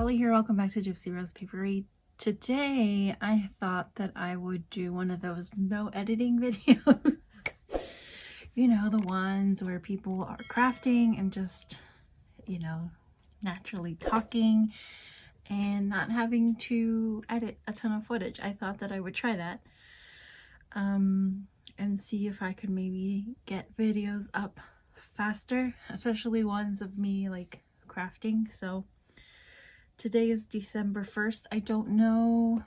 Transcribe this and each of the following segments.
Holly here. Welcome back to Gypsy Rose Papery. Today I thought that I would do one of those no editing videos. You know, the ones where people are crafting and just, you know, naturally talking and not having to edit a ton of footage. I thought that I would try that and see if I could maybe get videos up faster, especially ones of me like crafting. So today is December 1st. I don't know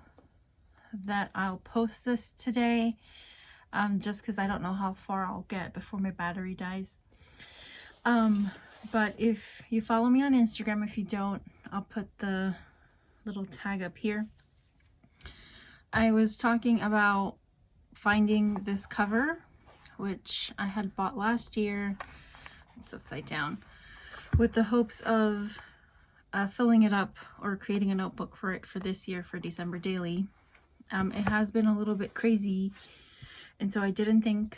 that I'll post this today, just because I don't know how far I'll get before my battery dies. But if you follow me on Instagram, if you don't, I'll put the little tag up here. I was talking about finding this cover, which I had bought last year. It's upside down, with the hopes of filling it up or creating a notebook for it for this year for December daily. It has been a little bit crazy, and so I didn't think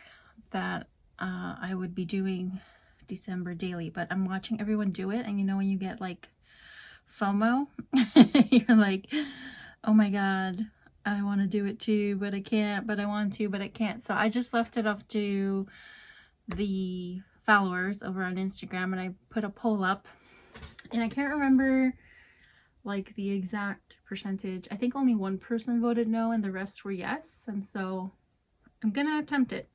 that I would be doing December daily, but I'm watching everyone do it, and you know when you get like FOMO, you're like, oh my god, I want to do it too, but I can't, but I want to, but I can't. So I just left it up to the followers over on Instagram, and I put a poll up, and I can't remember like the exact percentage. I think only one person voted no and the rest were yes, and so I'm gonna attempt it.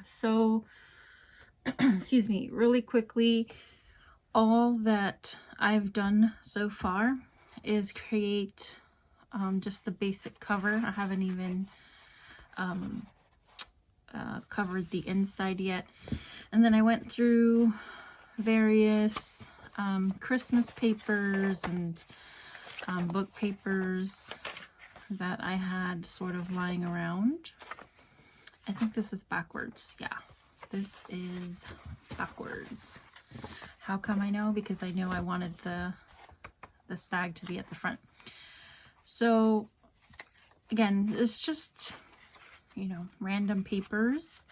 So excuse me, really quickly, all that I've done so far is create just the basic cover. I haven't even covered the inside yet. And then I went through various Christmas papers and book papers that I had sort of lying around. I think this is backwards. Yeah, this is backwards. How come I know? Because I know I wanted the stag to be at the front. So again, it's just, you know, random papers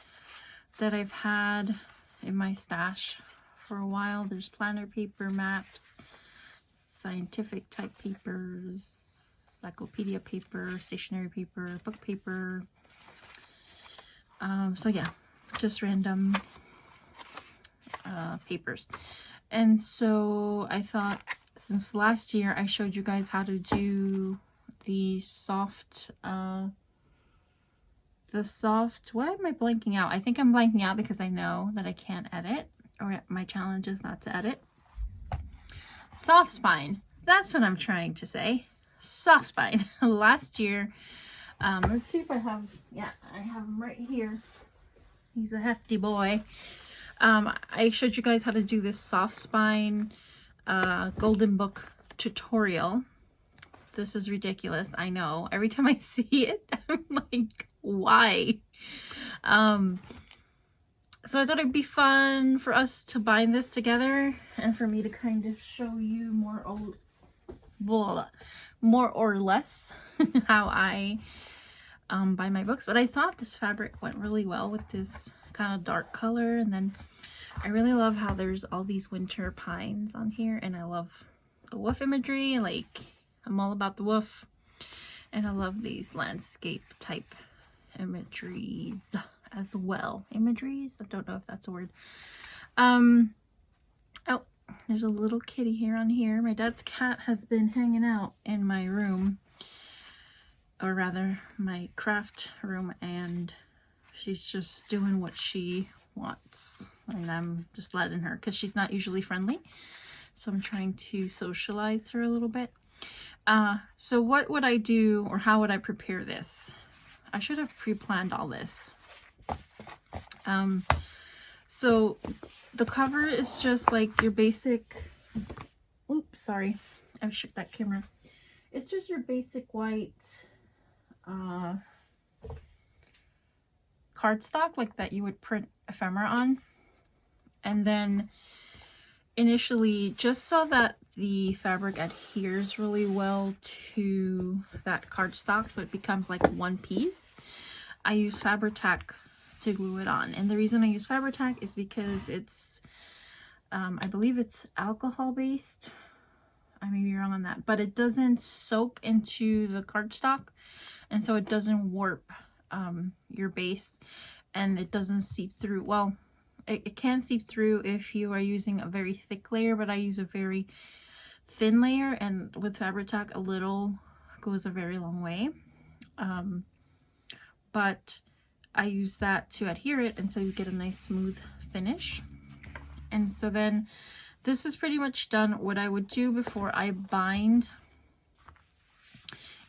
that I've had in my stash for a while. There's planner paper, maps, scientific type papers, encyclopedia paper, stationery paper, book paper. So yeah, just random papers. And so I thought, since last year I showed you guys how to do the soft, why am I blanking out? I think I'm blanking out because I know that I can't edit, or my challenge is not to edit. Soft spine, that's what I'm trying to say. Soft spine. Last year, let's see if I have, yeah, I have him right here. He's a hefty boy. I showed you guys how to do this soft spine golden book tutorial. This is ridiculous, I know. Every time I see it, I'm like, why? So I thought it'd be fun for us to bind this together and for me to kind of show you more or less how I buy my books. But I thought this fabric went really well with this kind of dark color, and then I really love how there's all these winter pines on here, and I love the wolf imagery. Like, I'm all about the wolf, and I love these landscape type imageries as well. Imageries? I don't know if that's a word. Oh, there's a little kitty hair on here. My dad's cat has been hanging out in my room, or rather my craft room, and she's just doing what she wants, and I'm just letting her, because she's not usually friendly, so I'm trying to socialize her a little bit. So what would I do, or how would I prepare this? I should have pre-planned all this. So the cover is just like your basic, oops, sorry, I shook that camera. It's just your basic white cardstock, like that you would print ephemera on. And then initially, just so that the fabric adheres really well to that cardstock, so it becomes like one piece, I use Fabri-Tac to glue it on. And the reason I use Fabri-Tac is because it's I believe it's alcohol based. I may be wrong on that, but it doesn't soak into the cardstock, and so it doesn't warp your base, and it doesn't seep through. Well, it can seep through if you are using a very thick layer, but I use a very thin layer, and with Fabri-Tac a little goes a very long way. But I use that to adhere it, and so you get a nice smooth finish. And so then this is pretty much done. What I would do before I bind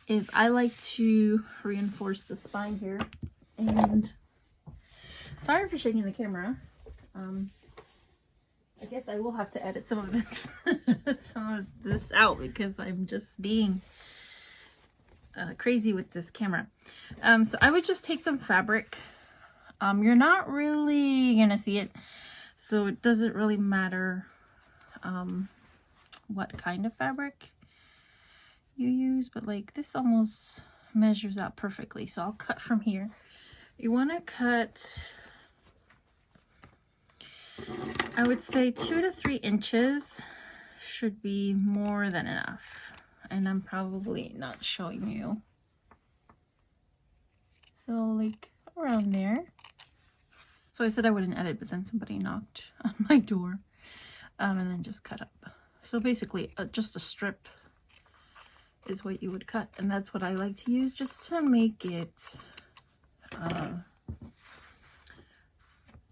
is I like to reinforce the spine here. And sorry for shaking the camera. I guess I will have to edit some of this out because I'm just being crazy with this camera. So I would just take some fabric. You're not really gonna see it, so it doesn't really matter what kind of fabric you use, but like this almost measures out perfectly. So I'll cut from here. You want to cut, I would say 2 to 3 inches should be more than enough. And I'm probably not showing you. So like around there. So I said I wouldn't edit, but then somebody knocked on my door. And then just cut up. So basically just a strip is what you would cut. And that's what I like to use just to make it,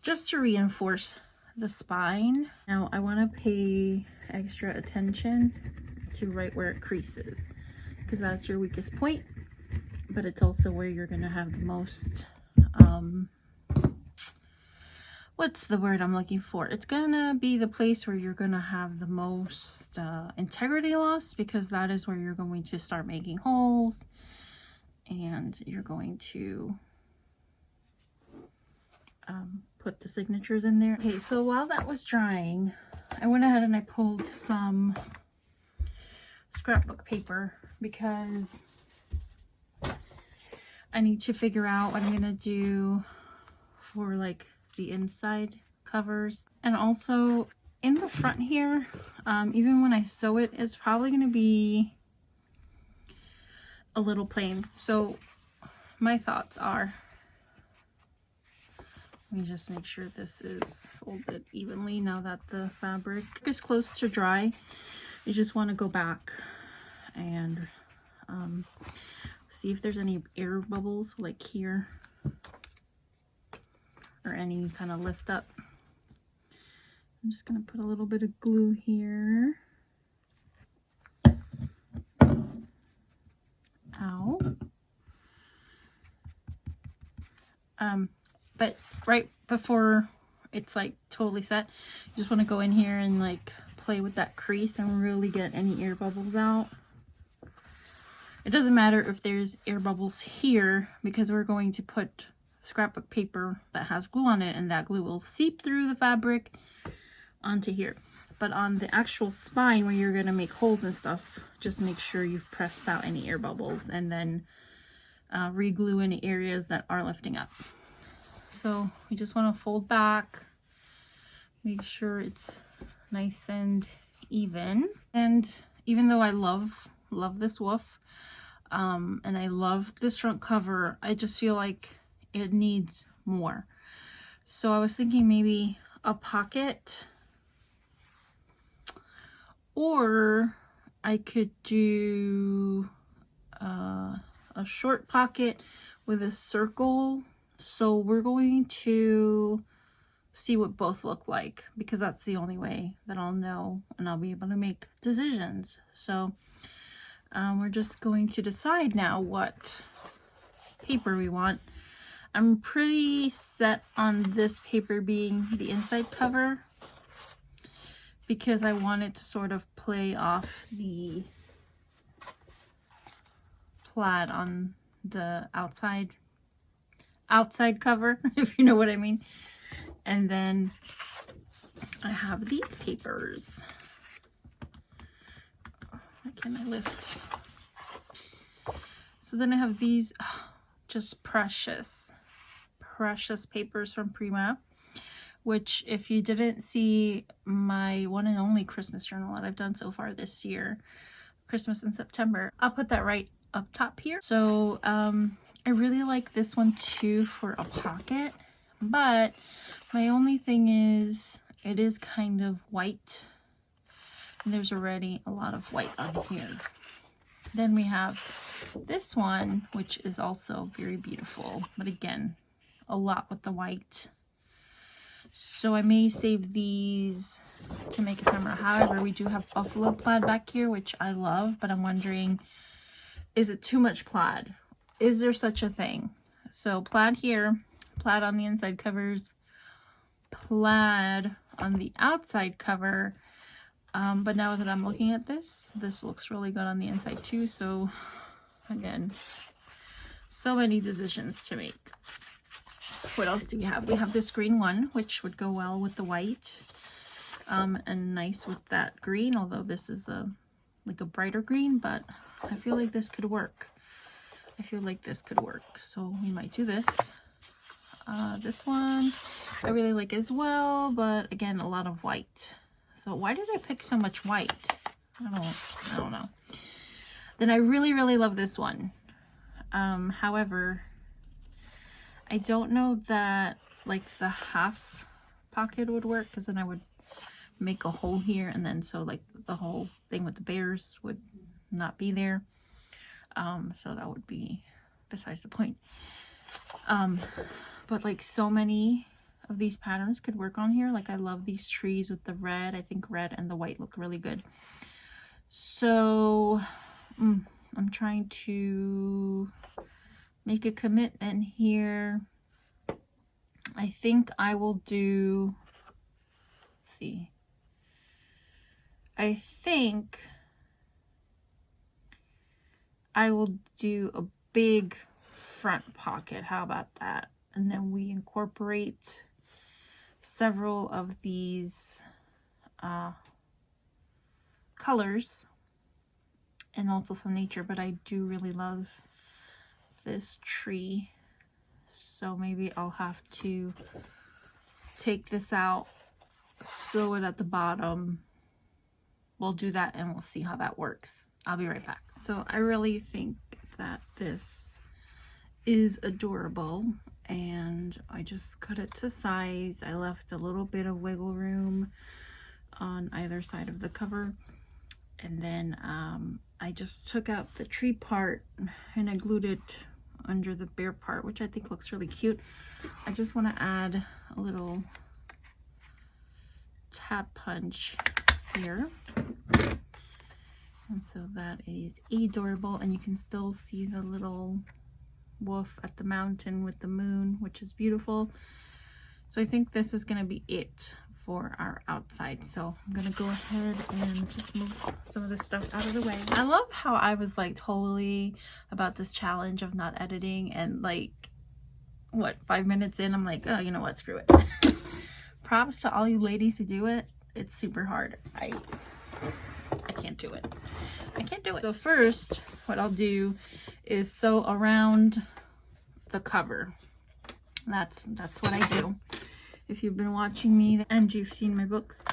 just to reinforce the spine. Now I want to pay extra attention to right where it creases, because that's your weakest point, but it's also where you're going to have the most what's the word I'm looking for? It's gonna be the place where you're gonna have the most integrity loss, because that is where you're going to start making holes and you're going to put the signatures in there. Okay, so while that was drying, I went ahead and I pulled some scrapbook paper because I need to figure out what I'm gonna do for like the inside covers. And also in the front here, even when I sew it, it's probably going to be a little plain. So my thoughts are, let me just make sure this is folded evenly now that the fabric is close to dry. You just want to go back and see if there's any air bubbles like here, or any kind of lift up. I'm just gonna put a little bit of glue here. Ow. But right before it's like totally set, you just want to go in here and like play with that crease and really get any air bubbles out. It doesn't matter if there's air bubbles here, because we're going to put scrapbook paper that has glue on it, and that glue will seep through the fabric onto here. But on the actual spine where you're going to make holes and stuff, just make sure you've pressed out any air bubbles, and then re-glue any areas that are lifting up. So we just want to fold back, make sure it's nice and even. And even though I love this woof, and I love this front cover, I just feel like it needs more. So I was thinking maybe a pocket, or I could do a short pocket with a circle. So we're going to see what both look like, because that's the only way that I'll know and I'll be able to make decisions. So we're just going to decide now what paper we want. I'm pretty set on this paper being the inside cover, because I want it to sort of play off the plaid on the outside cover, if you know what I mean. And then I have these papers. What can I lift? So then I have these just precious papers from Prima, which if you didn't see my one and only Christmas journal that I've done so far this year, Christmas in September, I'll put that right up top here. So I really like this one too for a pocket, but my only thing is it is kind of white. And there's already a lot of white on here. Then we have this one, which is also very beautiful, but again, a lot with the white. So I may save these to make ephemera. However, we do have buffalo plaid back here, which I love, but I'm wondering, is it too much plaid? Is there such a thing? So plaid here, plaid on the inside covers, plaid on the outside cover. But now that I'm looking at this looks really good on the inside too. So again, so many decisions to make. What else do we have? We have this green one, which would go well with the white, and nice with that green, although this is like a brighter green, but I feel like this could work. So we might do this. This one I really like as well, but again, a lot of white. So why did I pick so much white? I don't know. Then I really love this one. However, I don't know that like the half pocket would work, because then I would make a hole here, and then so like the whole thing with the bears would not be there. So that would be besides the point. But like so many of these patterns could work on here. Like I love these trees with the red. I think red and the white look really good. So I'm trying to make a commitment here. I think I will do, let's see. I think I will do a big front pocket. How about that? And then we incorporate several of these colors and also some nature, but I do really love this tree, so maybe I'll have to take this out, sew it at the bottom. We'll do that and we'll see how that works. I'll be right back. So I really think that this is adorable, and I just cut it to size. I left a little bit of wiggle room on either side of the cover, and then I just took out the tree part and I glued it under the bear part, which I think looks really cute. I just want to add a little tab punch here, and so that is adorable, and you can still see the little wolf at the mountain with the moon, which is beautiful. So I think this is going to be it for our outside. So I'm going to go ahead and just move some of this stuff out of the way. I love how I was like totally about this challenge of not editing, and like what, 5 minutes in I'm like, oh, you know what, screw it. Props to all you ladies who do it. It's super hard. I can't do it. So first what I'll do is sew around the cover. That's what I do. If you've been watching me and you've seen my books,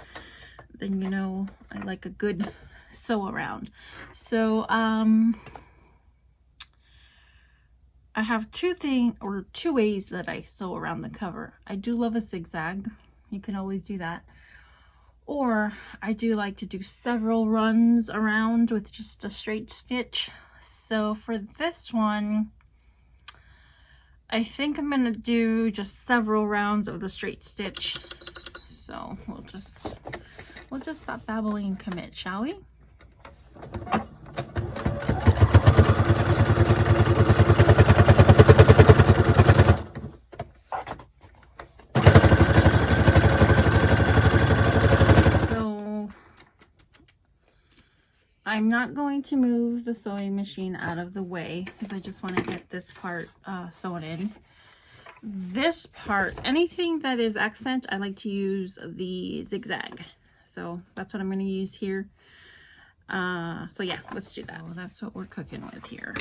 then you know I like a good sew around. So I have two ways that I sew around the cover. I do love a zigzag. You can always do that. Or I do like to do several runs around with just a straight stitch. So for this one, I think I'm gonna do just several rounds of the straight stitch. So we'll just stop babbling and commit, shall we? I'm not going to move the sewing machine out of the way because I just want to get this part sewn in. This part, anything that is accent, I like to use the zigzag. So that's what I'm going to use here. So yeah, let's do that. Well, that's what we're cooking with here.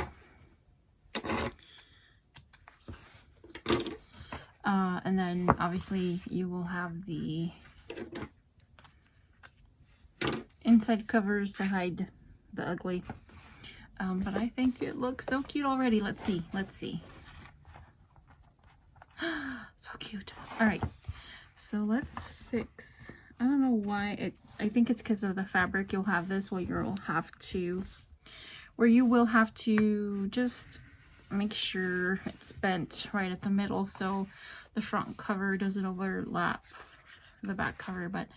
And then obviously you will have the inside covers to hide the ugly. But I think it looks so cute already. Let's see. So cute. All right, so let's fix, I don't know why I think it's because of the fabric. You'll have this where you will have to just make sure it's bent right at the middle so the front cover doesn't overlap the back cover. But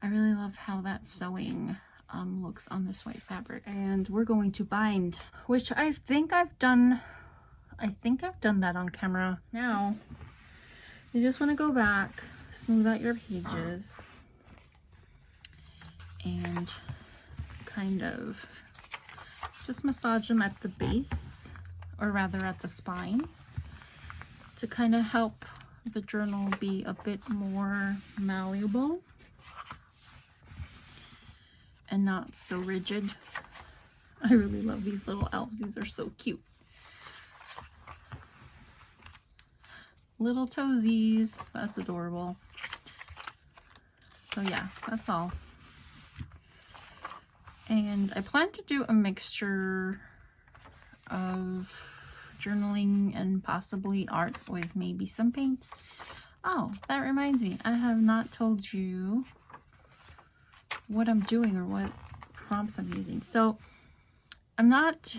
I really love how that sewing looks on this white fabric. And we're going to bind, which I think I've done that on camera. Now you just want to go back, smooth out your pages, and kind of just massage them at the base, or rather at the spine, to kind of help the journal be a bit more malleable and not so rigid. I really love these little elves. These are so cute. Little toesies. That's adorable. So yeah, that's all. And I plan to do a mixture of journaling and possibly art with maybe some paints. Oh, that reminds me, I have not told you what I'm doing or what prompts I'm using. So I'm not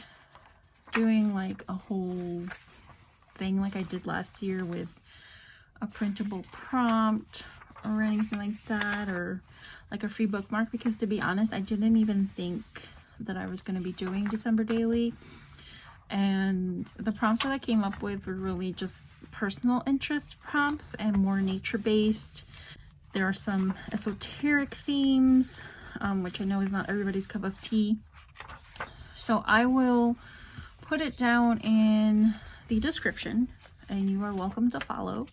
doing like a whole thing like I did last year with a printable prompt or anything like that, or like a free bookmark, because to be honest, I didn't even think that I was going to be doing December daily. And the prompts that I came up with were really just personal interest prompts and more nature based. There are some esoteric themes, which I know is not everybody's cup of tea. So I will put it down in the description and you are welcome to follow.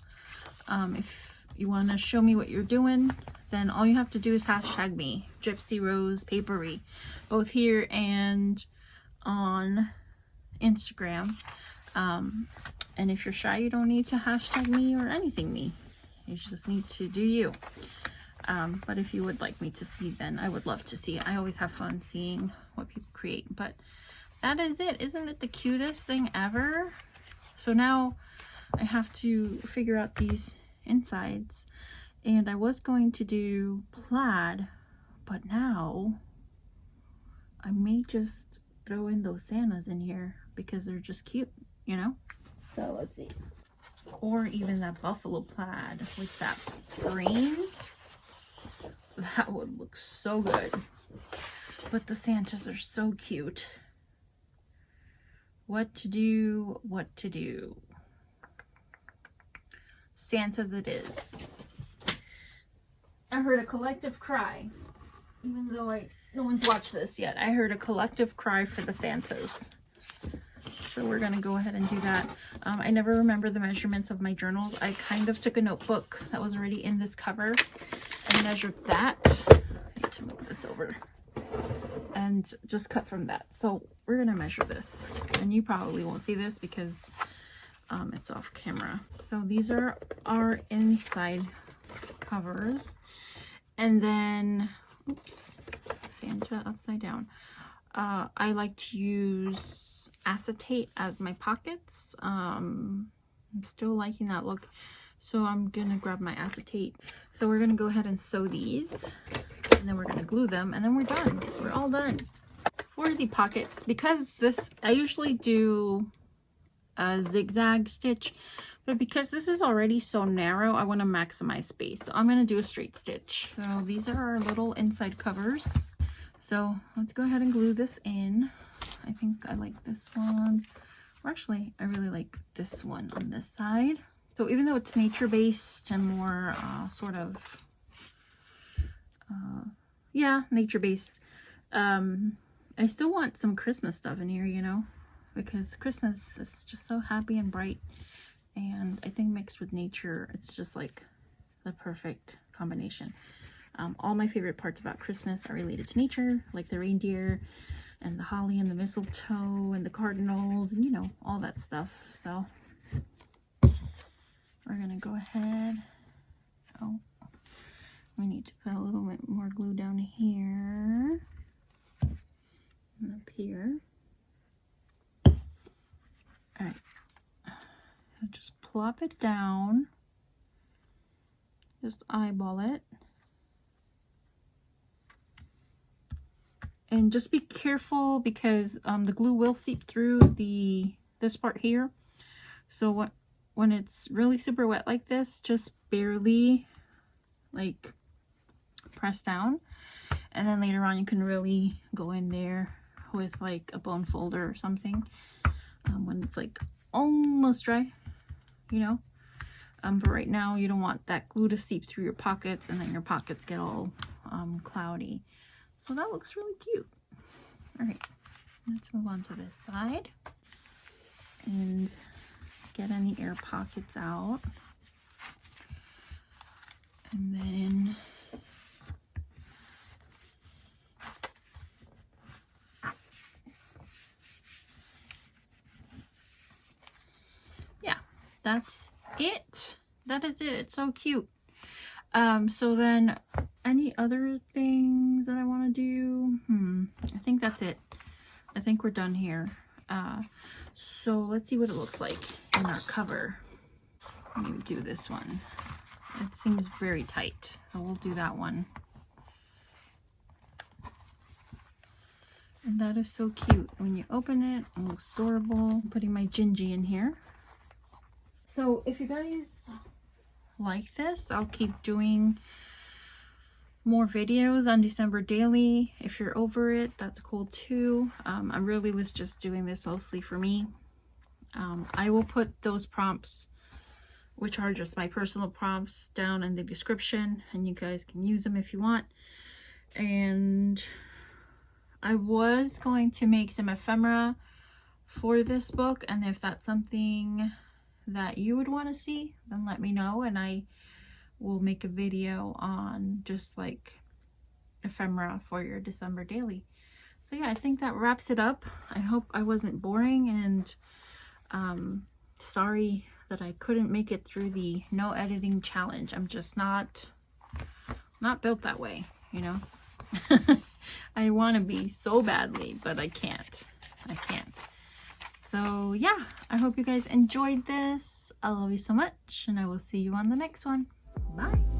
If you want to show me what you're doing, then all you have to do is hashtag me, Gypsy Rose Papery, both here and on Instagram. And if you're shy, you don't need to hashtag me or anything me. You just need to do you. But if you would like me to see, then I would love to see it. I always have fun seeing what people create. But that is it. Isn't it the cutest thing ever? So now I have to figure out these insides. And I was going to do plaid, but now I may just throw in those Santas in here because they're just cute, you know? So let's see. Or even that buffalo plaid with that green. That would look so good. But the Santas are so cute. What to do, what to do. Santas it is. I heard a collective cry. Even though no one's watched this yet, I heard a collective cry for the Santas. So we're going to go ahead and do that. I never remember the measurements of my journals. I kind of took a notebook that was already in this cover and measured that. I need to move this over. And just cut from that. So we're going to measure this. And you probably won't see this because it's off camera. So these are our inside covers. And then, oops, Santa upside down. I like to use acetate as my pockets. I'm still liking that look, so I'm gonna grab my acetate. So we're gonna go ahead and sew these, and then we're gonna glue them, and then we're done. We're all done. For the pockets, because this, I usually do a zigzag stitch, but because this is already so narrow, I want to maximize space, so I'm going to do a straight stitch. So these are our little inside covers. So let's go ahead and glue this in. I think I like this one, or actually I really like this one on this side. So even though it's nature based and more sort of yeah, nature based, I still want some Christmas stuff in here, you know, because Christmas is just so happy and bright. And I think mixed with nature, it's just like the perfect combination. All my favorite parts about Christmas are related to nature, like the reindeer and the holly and the mistletoe and the cardinals and, you know, all that stuff. So we're gonna go ahead. Oh, we need to put a little bit more glue down here and up here. All right, so just plop it down, just eyeball it, and just be careful because the glue will seep through this part here. So when it's really super wet like this, just barely like press down, and then later on you can really go in there with like a bone folder or something when it's like almost dry, you know. But right now you don't want that glue to seep through your pockets and then your pockets get all cloudy. So that looks really cute. All right, let's move on to this side and get any air pockets out. And then yeah, that's it. That is it. It's so cute. So then any other things that I want to do? I think that's it. I think we're done here. So let's see what it looks like in our cover. Maybe do this one. It seems very tight, so we'll do that one. And that is so cute. When you open it, it looks adorable. I'm putting my Gingy in here. So if you guys like this, I'll keep doing more videos on December daily. If you're over it, that's cool too. I really was just doing this mostly for me. I will put those prompts, which are just my personal prompts, down in the description, and you guys can use them if you want. And I was going to make some ephemera for this book, and if that's something that you would want to see, then let me know, and I will make a video on just like ephemera for your December daily. So yeah, I think that wraps it up. I hope I wasn't boring, and sorry that I couldn't make it through the no editing challenge. I'm just not built that way, you know. I want to be so badly, but I can't. So yeah, I hope you guys enjoyed this. I love you so much, and I will see you on the next one. Bye.